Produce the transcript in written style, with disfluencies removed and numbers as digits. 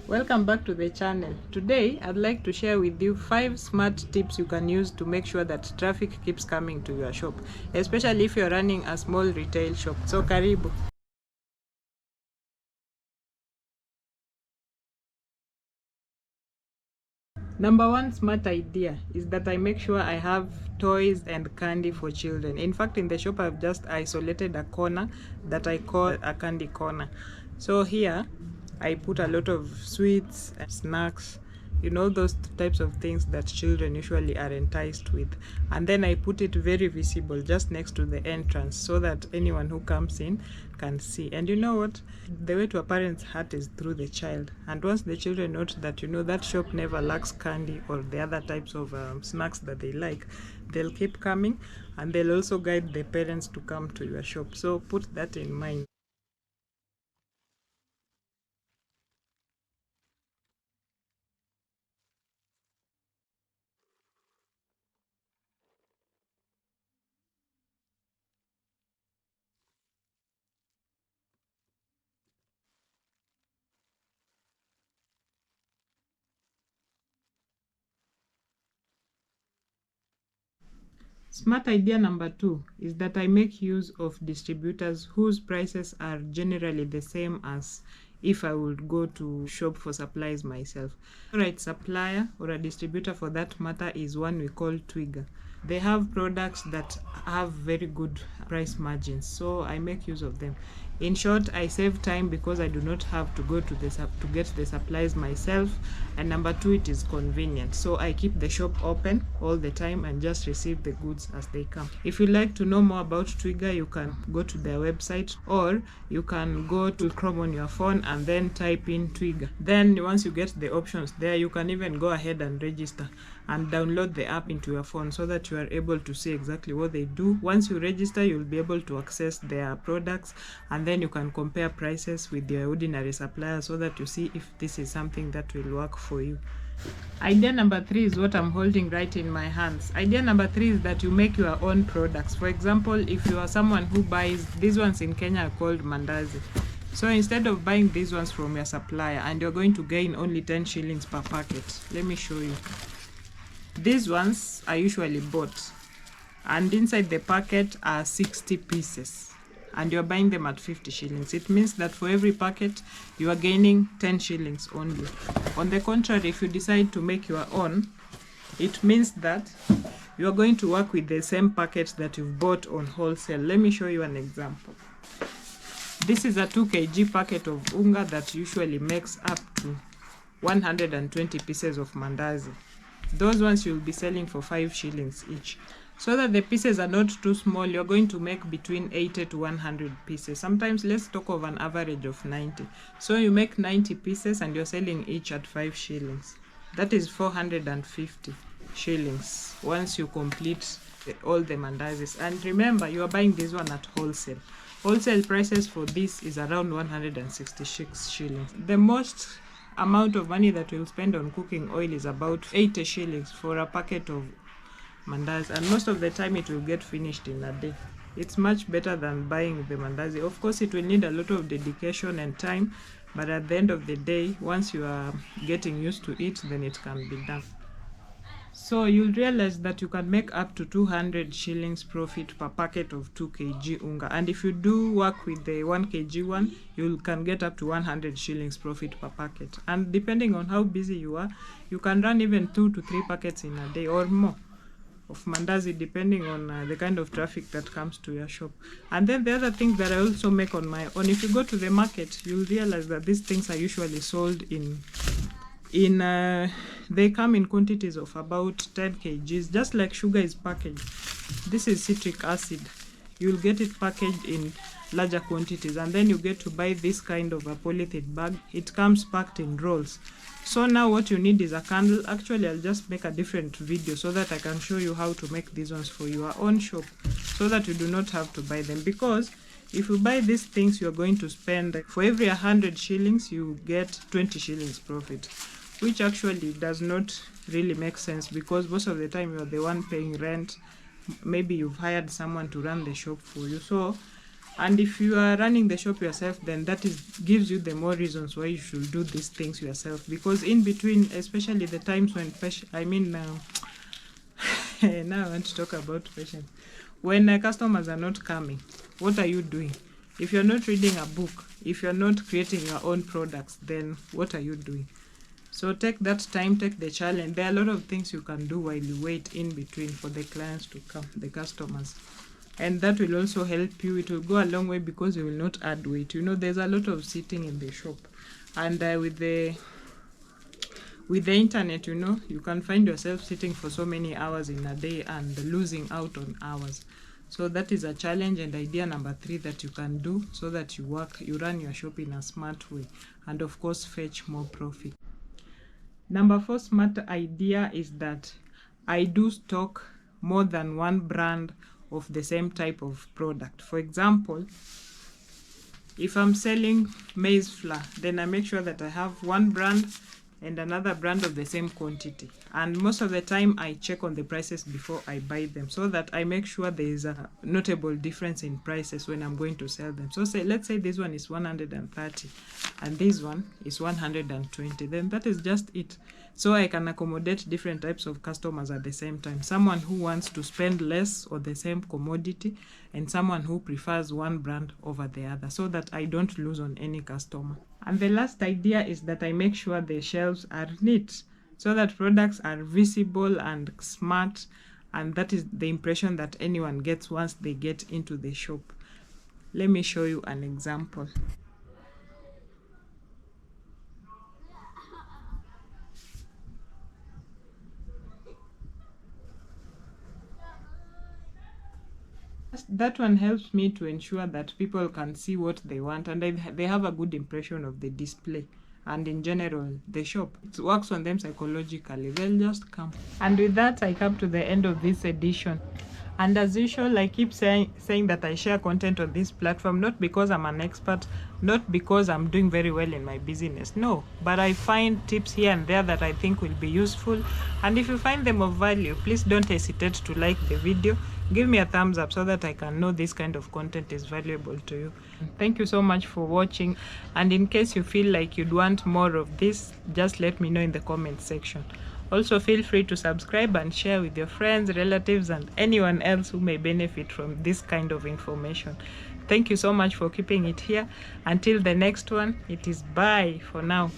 Welcome back to the channel. Today I'd like to share with you 5 smart tips you can use to make sure that traffic keeps coming to your shop, especially if you're running a small retail shop. So karibu. Number one smart idea is that I make sure I have toys and candy for children. In fact, in the shop I've just isolated a corner that I call a candy corner. So here I put a lot of sweets and snacks, those types of things that children usually are enticed with. And then I put it very visible just next to the entrance so that anyone who comes in can see. And you know what? The way to a parent's heart is through the child. And once the children note that, that shop never lacks candy or the other types of snacks that they like, they'll keep coming, and they'll also guide the parents to come to your shop. So put that in mind. Smart idea number 2 is that I make use of distributors whose prices are generally the same as if I would go to shop for supplies myself. Right supplier or a distributor for that matter is one we call Twiga. They have products that have very good price margins, so I make use of them. In short, I save time because I do not have to go to get the supplies myself, and number 2, it is convenient, so I keep the shop open all the time and just receive the goods as they come. If you'd like to know more about Twiga, you can go to their website, or you can go to Chrome on your phone and then type in Twiga. Then once you get the options there, you can even go ahead and register and download the app into your phone so that you are able to see exactly what they do. Once you register, you'll be able to access their products, and then you can compare prices with your ordinary supplier so that you see if this is something that will work for you. Idea number 3 is what I'm holding right in my hands. Idea number 3 is that you make your own products. For example, if you are someone who buys, these ones in Kenya are called mandazi. So instead of buying these ones from your supplier and you're going to gain only 10 shillings per packet, let me show you. These ones are usually bought, and inside the packet are 60 pieces, and you're buying them at 50 shillings. It means that for every packet, you are gaining 10 shillings only. On the contrary, if you decide to make your own, it means that you are going to work with the same packet that you've bought on wholesale. Let me show you an example. This is a 2 kg packet of unga that usually makes up to 120 pieces of mandazi. Those ones you'll be selling for 5 shillings each. So that the pieces are not too small, you're going to make between 80 to 100 pieces. Sometimes let's talk of an average of 90. So you make 90 pieces and you're selling each at 5 shillings. That is 450 shillings once you complete all the mandazis. And remember, you are buying this one at wholesale. Wholesale prices for this is around 166 shillings. The most amount of money that we'll spend on cooking oil is about 80 shillings for a packet of mandazi, and most of the time it will get finished in a day. It's much better than buying the mandazi. Of course, it will need a lot of dedication and time, but at the end of the day, once you are getting used to it, then it can be done. So you'll realize that you can make up to 200 shillings profit per packet of 2 kg unga. And if you do work with the 1 kg one, you can get up to 100 shillings profit per packet. And depending on how busy you are, you can run even 2 to 3 packets in a day or more of mandazi, depending on the kind of traffic that comes to your shop. And then the other thing that I also make on my own, if you go to the market, you'll realize that these things are usually sold they come in quantities of about 10 kgs, just like sugar is packaged. This is citric acid. You'll get it packaged in larger quantities, and then you get to buy this kind of a polythene bag. It comes packed in rolls. So now what you need is a candle. Actually, I'll just make a different video so that I can show you how to make these ones for your own shop, so that you do not have to buy them. Because if you buy these things, you're going to spend, for every 100 shillings, you get 20 shillings profit, which actually does not really make sense, because most of the time you're the one paying rent. Maybe you've hired someone to run the shop for you. So And if you are running the shop yourself, then that gives you the more reasons why you should do these things yourself. Because in between, especially the times when now I want to talk about patience. When customers are not coming, what are you doing? If you're not reading a book, if you're not creating your own products, then what are you doing? So take that time, take the challenge. There are a lot of things you can do while you wait in between for the clients to come, the customers. And that will also help you. It will go a long way because you will not add weight. You know, there's a lot of sitting in the shop. And with the internet, you know, you can find yourself sitting for so many hours in a day and losing out on hours. So that is a challenge and idea number 3 that you can do so that you run your shop in a smart way and of course fetch more profit. Number 4 smart idea is that I do stock more than one brand of the same type of product. For example, if I'm selling maize flour, then I make sure that I have one brand and another brand of the same quantity. And most of the time I check on the prices before I buy them so that I make sure there is a notable difference in prices when I'm going to sell them. So let's say this one is 130 and this one is 120, then that is just it. So I can accommodate different types of customers at the same time. Someone who wants to spend less on the same commodity and someone who prefers one brand over the other so that I don't lose on any customer. And the last idea is that I make sure the shelves are neat so that products are visible and smart, and that is the impression that anyone gets once they get into the shop. Let me show you an example. That one helps me to ensure that people can see what they want and they have a good impression of the display and in general the shop. It works on them psychologically. They'll just come. And with that, I come to the end of this edition. And as usual, I keep saying that I share content on this platform, not because I'm an expert, not because I'm doing very well in my business, no, but I find tips here and there that I think will be useful. And if you find them of value, please don't hesitate to like the video. Give me a thumbs up so that I can know this kind of content is valuable to you. Thank you so much for watching. And in case you feel like you'd want more of this, just let me know in the comment section. Also, feel free to subscribe and share with your friends, relatives, and anyone else who may benefit from this kind of information. Thank you so much for keeping it here. Until the next one, it is bye for now.